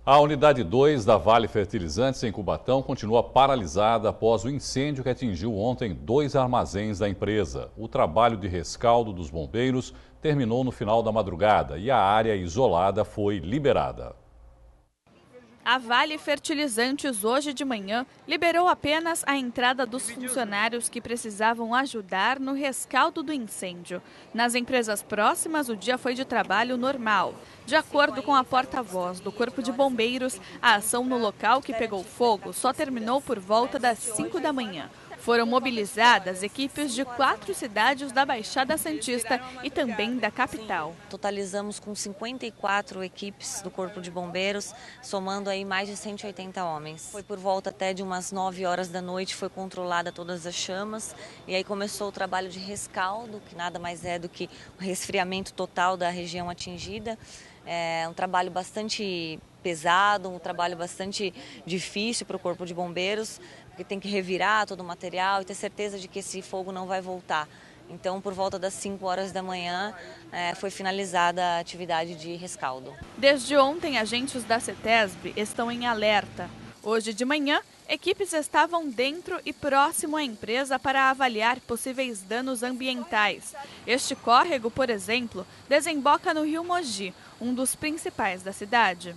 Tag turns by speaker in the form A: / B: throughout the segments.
A: A unidade 2 da Vale Fertilizantes em Cubatão continua paralisada após o incêndio que atingiu ontem 2 armazéns da empresa. O trabalho de rescaldo dos bombeiros terminou no final da madrugada e a área isolada foi liberada.
B: A Vale Fertilizantes, hoje de manhã, liberou apenas a entrada dos funcionários que precisavam ajudar no rescaldo do incêndio. Nas empresas próximas, o dia foi de trabalho normal. De acordo com a porta-voz do Corpo de Bombeiros, a ação no local que pegou fogo só terminou por volta das 5 da manhã. Foram mobilizadas equipes de 4 cidades da Baixada Santista e também da capital.
C: Totalizamos com 54 equipes do Corpo de Bombeiros, somando aí mais de 180 homens. Foi por volta até de umas 9 horas da noite, foi controlada todas as chamas e aí começou o trabalho de rescaldo, que nada mais é do que o resfriamento total da região atingida. É um trabalho bastante pesado, um trabalho bastante difícil para o Corpo de Bombeiros, porque tem que revirar todo o material e ter certeza de que esse fogo não vai voltar. Então, por volta das 5 horas da manhã, foi finalizada a atividade de rescaldo.
B: Desde ontem, agentes da CETESB estão em alerta. Hoje de manhã, equipes estavam dentro e próximo à empresa para avaliar possíveis danos ambientais. Este córrego, por exemplo, desemboca no Rio Mogi, um dos principais da cidade.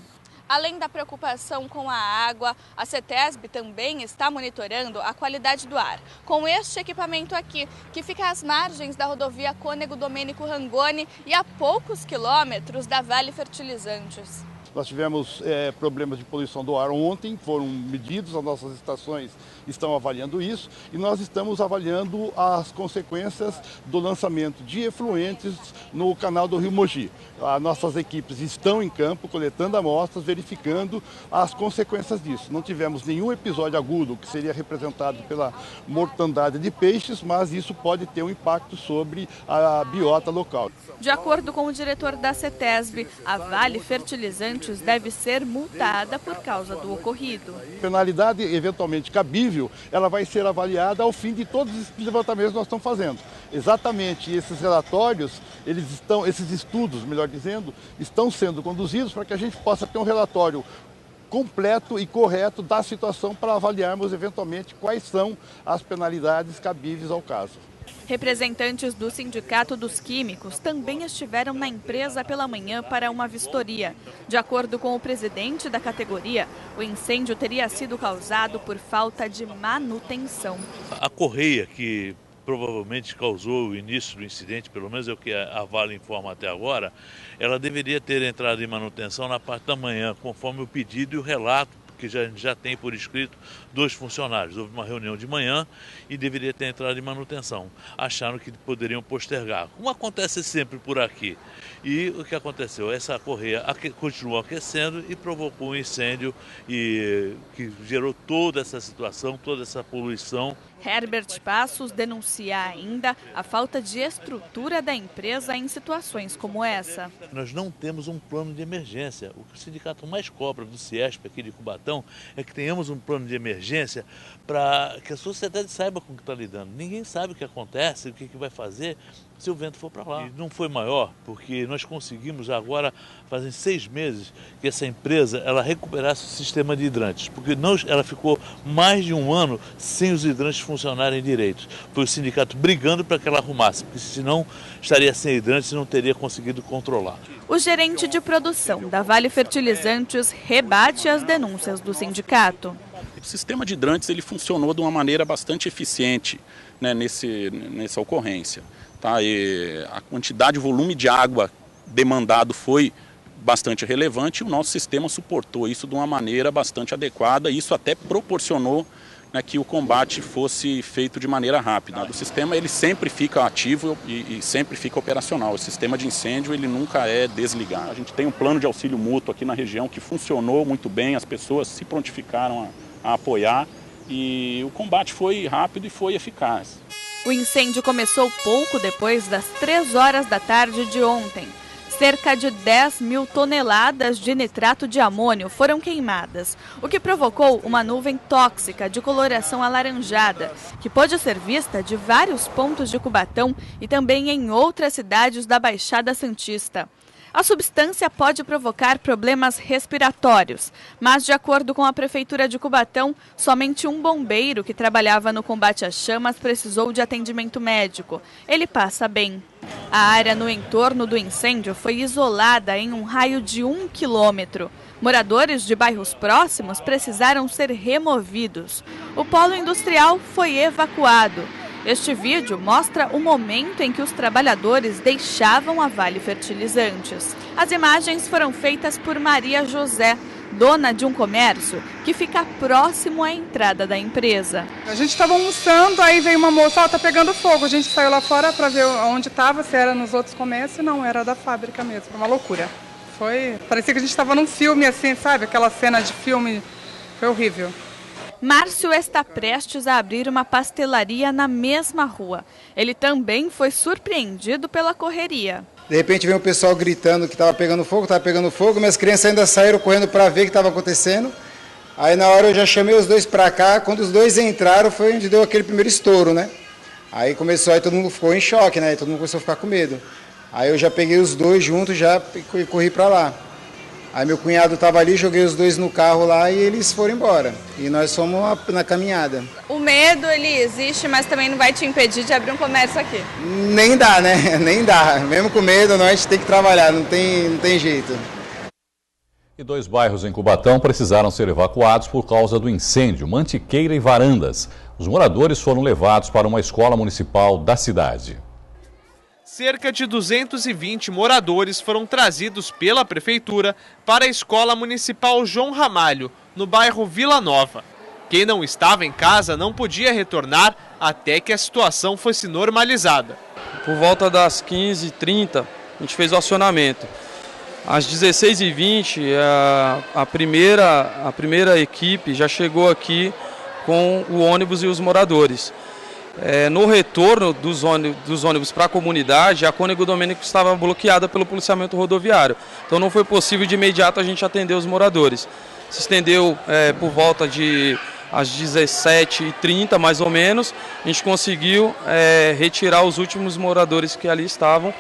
B: Além da preocupação com a água, a CETESB também está monitorando a qualidade do ar. Com este equipamento aqui, que fica às margens da rodovia Cônego Domênico Rangoni e a poucos quilômetros da Vale Fertilizantes.
D: Nós tivemos problemas de poluição do ar ontem, foram medidos, as nossas estações estão avaliando isso e nós estamos avaliando as consequências do lançamento de efluentes no canal do Rio Mogi. As nossas equipes estão em campo, coletando amostras, verificando as consequências disso. Não tivemos nenhum episódio agudo que seria representado pela mortandade de peixes, mas isso pode ter um impacto sobre a biota local.
B: De acordo com o diretor da CETESB, a Vale Fertilizantes deve ser multada por causa do ocorrido.
D: A penalidade eventualmente cabível, ela vai ser avaliada ao fim de todos esses levantamentos que nós estamos fazendo. Exatamente esses relatórios, esses estudos, melhor dizendo, estão sendo conduzidos para que a gente possa ter um relatório completo e correto da situação para avaliarmos eventualmente quais são as penalidades cabíveis ao caso.
B: Representantes do Sindicato dos Químicos também estiveram na empresa pela manhã para uma vistoria. De acordo com o presidente da categoria, o incêndio teria sido causado por falta de manutenção.
E: A correia que provavelmente causou o início do incidente, pelo menos é o que a Vale informa até agora, ela deveria ter entrado em manutenção na parte da manhã, conforme o pedido e o relato que já tem por escrito 2 funcionários. Houve uma reunião de manhã e deveria ter entrado em manutenção. Acharam que poderiam postergar, como acontece sempre por aqui. E o que aconteceu? Essa correia continuou aquecendo e provocou um incêndio que gerou toda essa situação, toda essa poluição.
B: Herbert Passos denuncia ainda a falta de estrutura da empresa em situações como essa.
E: Nós não temos um plano de emergência. O que o sindicato mais cobra do CIESP aqui de Cubatão é que tenhamos um plano de emergência para que a sociedade saiba com o que está lidando. Ninguém sabe o que acontece, o que vai fazer se o vento for para lá. E não foi maior, porque nós conseguimos agora, fazem 6 meses, que essa empresa ela recuperasse o sistema de hidrantes, porque ela ficou mais de 1 ano sem os hidrantes funcionarem direito. Foi o sindicato brigando para que ela arrumasse, porque senão estaria sem hidrantes e não teria conseguido controlar.
B: O gerente de produção da Vale Fertilizantes rebate as denúncias do sindicato.
F: O sistema de hidrantes ele funcionou de uma maneira bastante eficiente, né, nessa ocorrência. Tá? E a quantidade, o volume de água demandado foi bastante relevante e o nosso sistema suportou isso de uma maneira bastante adequada e isso até proporcionou, né, que o combate fosse feito de maneira rápida. O sistema ele sempre fica ativo e sempre fica operacional. O sistema de incêndio ele nunca é desligado. A gente tem um plano de auxílio mútuo aqui na região que funcionou muito bem, as pessoas se prontificaram a apoiar e o combate foi rápido e foi eficaz.
B: O incêndio começou pouco depois das 3 horas da tarde de ontem. Cerca de 10 mil toneladas de nitrato de amônio foram queimadas, o que provocou uma nuvem tóxica de coloração alaranjada, que pôde ser vista de vários pontos de Cubatão e também em outras cidades da Baixada Santista. A substância pode provocar problemas respiratórios, mas, de acordo com a Prefeitura de Cubatão, somente um bombeiro que trabalhava no combate às chamas precisou de atendimento médico. Ele passa bem. A área no entorno do incêndio foi isolada em um raio de 1 quilômetro. Moradores de bairros próximos precisaram ser removidos. O polo industrial foi evacuado. Este vídeo mostra o momento em que os trabalhadores deixavam a Vale Fertilizantes. As imagens foram feitas por Maria José, dona de um comércio que fica próximo à entrada da empresa.
G: A gente estava almoçando, aí veio uma moça, está pegando fogo. A gente saiu lá fora para ver onde estava, se era nos outros comércios. Não, era da fábrica mesmo, foi uma loucura. Parecia que a gente estava num filme assim, sabe? Aquela cena de filme, foi horrível.
B: Márcio está prestes a abrir uma pastelaria na mesma rua. Ele também foi surpreendido pela correria.
H: De repente veio o pessoal gritando que estava pegando fogo, minhas crianças ainda saíram correndo para ver o que estava acontecendo. Aí na hora eu já chamei os dois para cá, quando os dois entraram foi onde deu aquele primeiro estouro, né? Aí todo mundo ficou em choque, né? Todo mundo começou a ficar com medo. Aí eu já peguei os dois juntos e corri para lá. Aí meu cunhado estava ali, joguei os dois no carro lá e eles foram embora. E nós fomos na caminhada.
I: O medo, ele existe, mas também não vai te impedir de abrir um comércio aqui.
H: Nem dá, né? Nem dá. Mesmo com medo, nós temos que trabalhar, não tem jeito.
A: E 2 bairros em Cubatão precisaram ser evacuados por causa do incêndio, Mantiqueira e Varandas. Os moradores foram levados para uma escola municipal da cidade.
J: Cerca de 220 moradores foram trazidos pela Prefeitura para a Escola Municipal João Ramalho, no bairro Vila Nova. Quem não estava em casa não podia retornar até que a situação fosse normalizada.
K: Por volta das 15h30, a gente fez o acionamento. Às 16h20, a primeira equipe já chegou aqui com o ônibus e os moradores. No retorno dos ônibus para a comunidade, a Cônego Domênico estava bloqueada pelo policiamento rodoviário. Então não foi possível de imediato a gente atender os moradores. Se estendeu por volta de às 17h30, mais ou menos. A gente conseguiu retirar os últimos moradores que ali estavam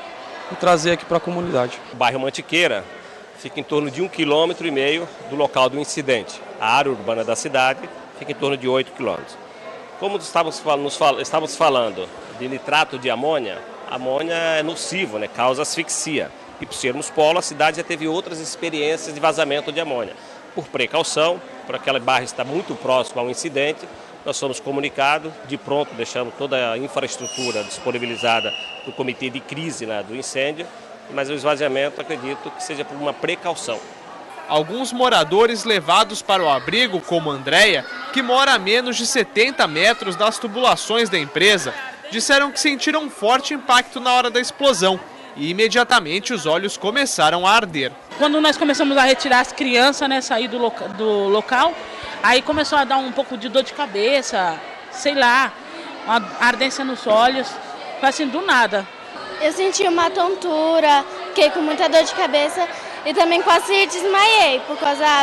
K: e trazer aqui para a comunidade.
L: O bairro Mantiqueira fica em torno de 1,5 km do local do incidente. A área urbana da cidade fica em torno de 8 km. Como estávamos falando de nitrato de amônia, a amônia é nocivo, né? Causa asfixia. E por sermos polo, a cidade já teve outras experiências de vazamento de amônia. Por precaução, por aquele bairro estar muito próximo ao incidente, nós fomos comunicados, de pronto deixamos toda a infraestrutura disponibilizada para o comitê de crise, né, do incêndio, mas o esvaziamento acredito que seja por uma precaução.
J: Alguns moradores levados para o abrigo, como Andréia, que mora a menos de 70 metros das tubulações da empresa, disseram que sentiram um forte impacto na hora da explosão e imediatamente os olhos começaram a arder.
M: Quando nós começamos a retirar as crianças, né, sair do local, aí começou a dar um pouco de dor de cabeça, sei lá, uma ardência nos olhos, foi assim do nada.
N: Eu senti uma tontura, fiquei com muita dor de cabeça. E também quase desmaiei,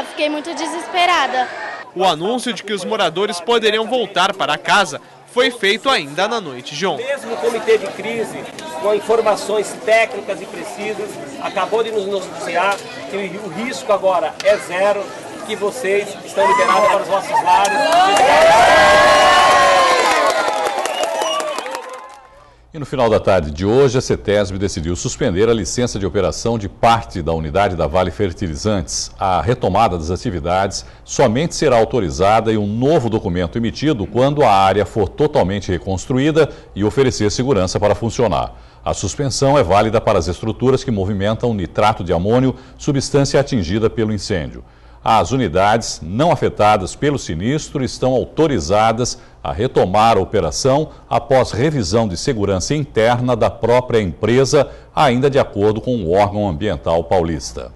N: fiquei muito desesperada.
J: O anúncio de que os moradores poderiam voltar para casa foi feito ainda na noite de ontem.
L: Mesmo o comitê de crise, com informações técnicas e precisas, acabou de nos noticiar que o risco agora é zero, que vocês estão liberados para os vossos lares.
A: E no final da tarde de hoje, a CETESB decidiu suspender a licença de operação de parte da unidade da Vale Fertilizantes. A retomada das atividades somente será autorizada e um novo documento emitido quando a área for totalmente reconstruída e oferecer segurança para funcionar. A suspensão é válida para as estruturas que movimentam nitrato de amônio, substância atingida pelo incêndio. As unidades não afetadas pelo sinistro estão autorizadas a retomar a operação após revisão de segurança interna da própria empresa, ainda de acordo com o órgão ambiental paulista.